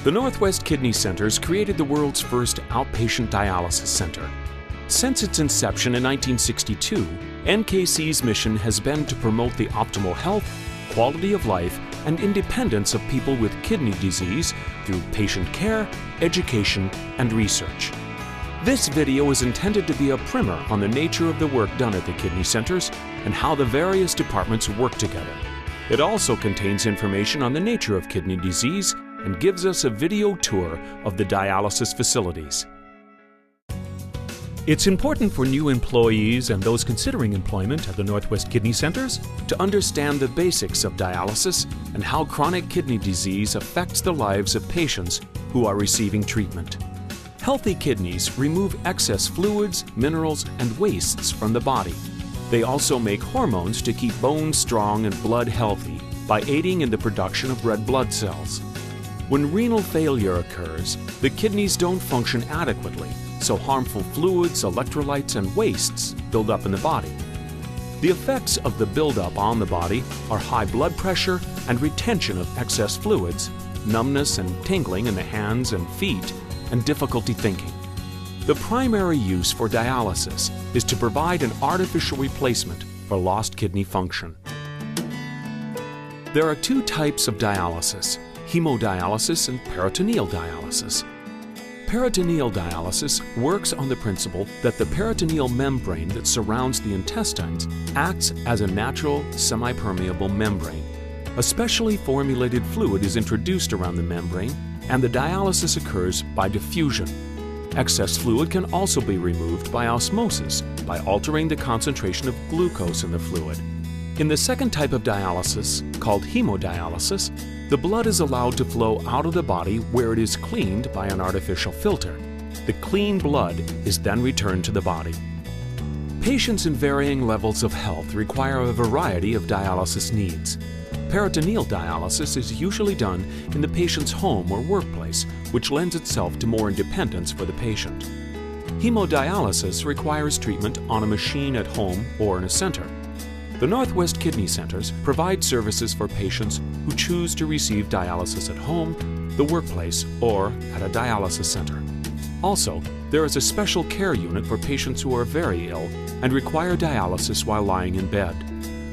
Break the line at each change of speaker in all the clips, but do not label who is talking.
The Northwest Kidney Centers created the world's first outpatient dialysis center. Since its inception in 1962, NKC's mission has been to promote the optimal health, quality of life, and independence of people with kidney disease through patient care, education, and research. This video is intended to be a primer on the nature of the work done at the kidney centers and how the various departments work together. It also contains information on the nature of kidney disease and gives us a video tour of the dialysis facilities. It's important for new employees and those considering employment at the Northwest Kidney Centers to understand the basics of dialysis and how chronic kidney disease affects the lives of patients who are receiving treatment. Healthy kidneys remove excess fluids, minerals, and wastes from the body. They also make hormones to keep bones strong and blood healthy by aiding in the production of red blood cells. When renal failure occurs, the kidneys don't function adequately, so harmful fluids, electrolytes, and wastes build up in the body. The effects of the buildup on the body are high blood pressure and retention of excess fluids, numbness and tingling in the hands and feet, and difficulty thinking. The primary use for dialysis is to provide an artificial replacement for lost kidney function. There are two types of dialysis: hemodialysis and peritoneal dialysis. Peritoneal dialysis works on the principle that the peritoneal membrane that surrounds the intestines acts as a natural semi-permeable membrane. A specially formulated fluid is introduced around the membrane, and the dialysis occurs by diffusion. Excess fluid can also be removed by osmosis by altering the concentration of glucose in the fluid. In the second type of dialysis, called hemodialysis, the blood is allowed to flow out of the body where it is cleaned by an artificial filter. The clean blood is then returned to the body. Patients in varying levels of health require a variety of dialysis needs. Peritoneal dialysis is usually done in the patient's home or workplace, which lends itself to more independence for the patient. Hemodialysis requires treatment on a machine at home or in a center. The Northwest Kidney Centers provide services for patients who choose to receive dialysis at home, the workplace, or at a dialysis center. Also, there is a special care unit for patients who are very ill and require dialysis while lying in bed.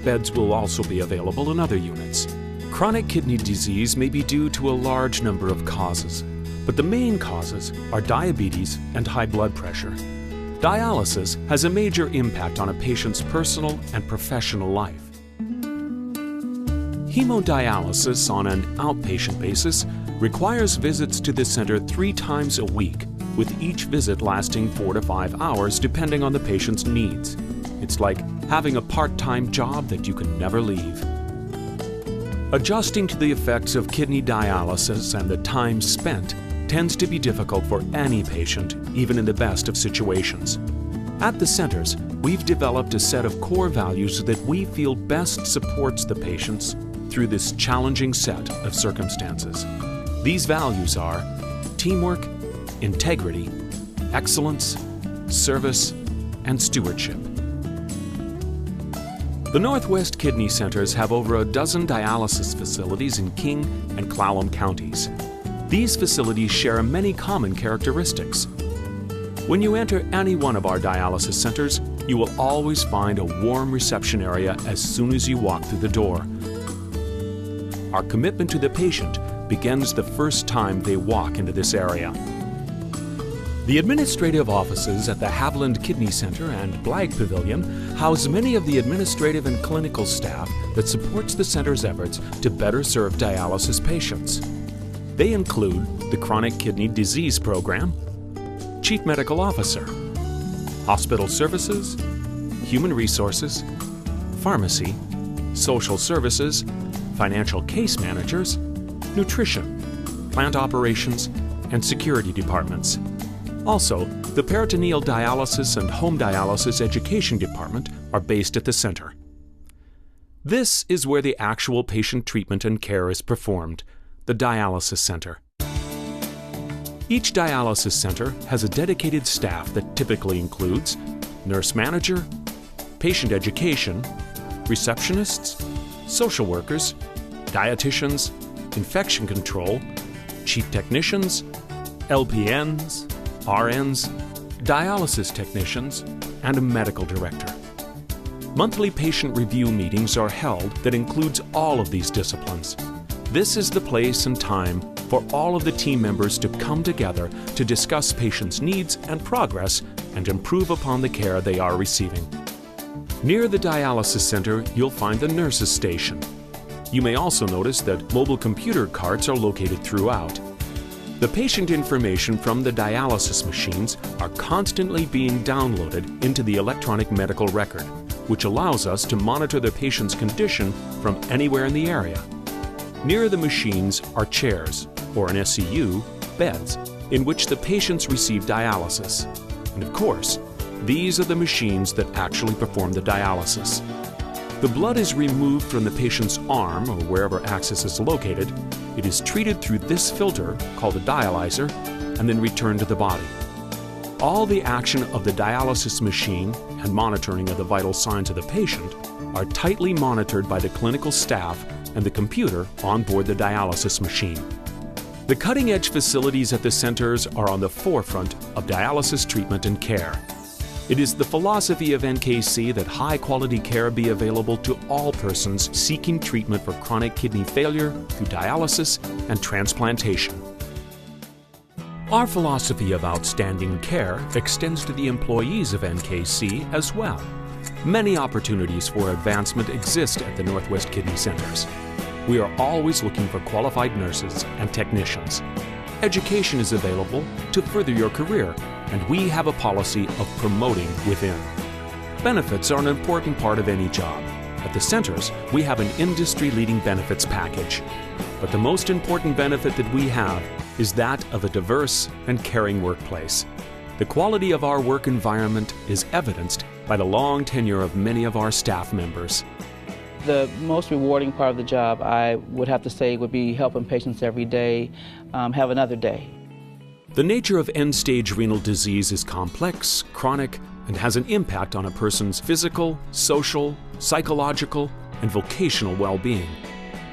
Beds will also be available in other units. Chronic kidney disease may be due to a large number of causes, but the main causes are diabetes and high blood pressure. Dialysis has a major impact on a patient's personal and professional life. Hemodialysis on an outpatient basis requires visits to the center 3 times a week, with each visit lasting 4 to 5 hours depending on the patient's needs. It's like having a part-time job that you can never leave. Adjusting to the effects of kidney dialysis and the time spent tends to be difficult for any patient, even in the best of situations. At the centers, we've developed a set of core values that we feel best supports the patients through this challenging set of circumstances. These values are teamwork, integrity, excellence, service, and stewardship. The Northwest Kidney Centers have over a dozen dialysis facilities in King and Clallam counties. These facilities share many common characteristics. When you enter any one of our dialysis centers, you will always find a warm reception area as soon as you walk through the door. Our commitment to the patient begins the first time they walk into this area. The administrative offices at the Haviland Kidney Center and Blag Pavilion house many of the administrative and clinical staff that supports the center's efforts to better serve dialysis patients. They include the Chronic Kidney Disease Program, Chief Medical Officer, Hospital Services, Human Resources, Pharmacy, Social Services, Financial Case Managers, Nutrition, Plant Operations, and Security Departments. Also, the Peritoneal Dialysis and Home Dialysis Education Department are based at the center. This is where the actual patient treatment and care is performed, the dialysis center. Each dialysis center has a dedicated staff that typically includes nurse manager, patient education, receptionists, social workers, dietitians, infection control, chief technicians, LPNs, RNs, dialysis technicians, and a medical director. Monthly patient review meetings are held that includes all of these disciplines. This is the place and time for all of the team members to come together to discuss patients' needs and progress and improve upon the care they are receiving. Near the dialysis center, you'll find the nurses' station. You may also notice that mobile computer carts are located throughout. The patient information from the dialysis machines are constantly being downloaded into the electronic medical record, which allows us to monitor the patient's condition from anywhere in the area. Near the machines are chairs, or in SCU, beds, in which the patients receive dialysis. And of course, these are the machines that actually perform the dialysis. The blood is removed from the patient's arm or wherever access is located. It is treated through this filter, called a dialyzer, and then returned to the body. All the action of the dialysis machine and monitoring of the vital signs of the patient are tightly monitored by the clinical staff and the computer on board the dialysis machine. The cutting-edge facilities at the centers are on the forefront of dialysis treatment and care. It is the philosophy of NKC that high-quality care be available to all persons seeking treatment for chronic kidney failure through dialysis and transplantation. Our philosophy of outstanding care extends to the employees of NKC as well. Many opportunities for advancement exist at the Northwest Kidney Centers. We are always looking for qualified nurses and technicians. Education is available to further your career, and we have a policy of promoting within. Benefits are an important part of any job. At the centers, we have an industry-leading benefits package. But the most important benefit that we have is that of a diverse and caring workplace. The quality of our work environment is evidenced by the long tenure of many of our staff members.
The most rewarding part of the job, I would have to say, would be helping patients every day have another day.
The nature of end-stage renal disease is complex, chronic, and has an impact on a person's physical, social, psychological, and vocational well-being.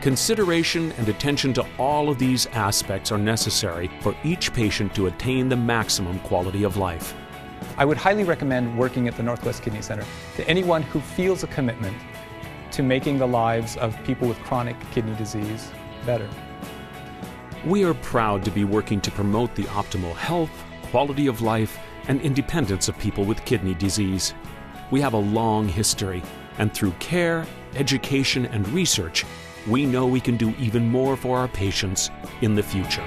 Consideration and attention to all of these aspects are necessary for each patient to attain the maximum quality of life.
I would highly recommend working at the Northwest Kidney Center to anyone who feels a commitment to making the lives of people with chronic kidney disease better.
We are proud to be working to promote the optimal health, quality of life, and independence of people with kidney disease. We have a long history, and through care, education, and research, we know we can do even more for our patients in the future.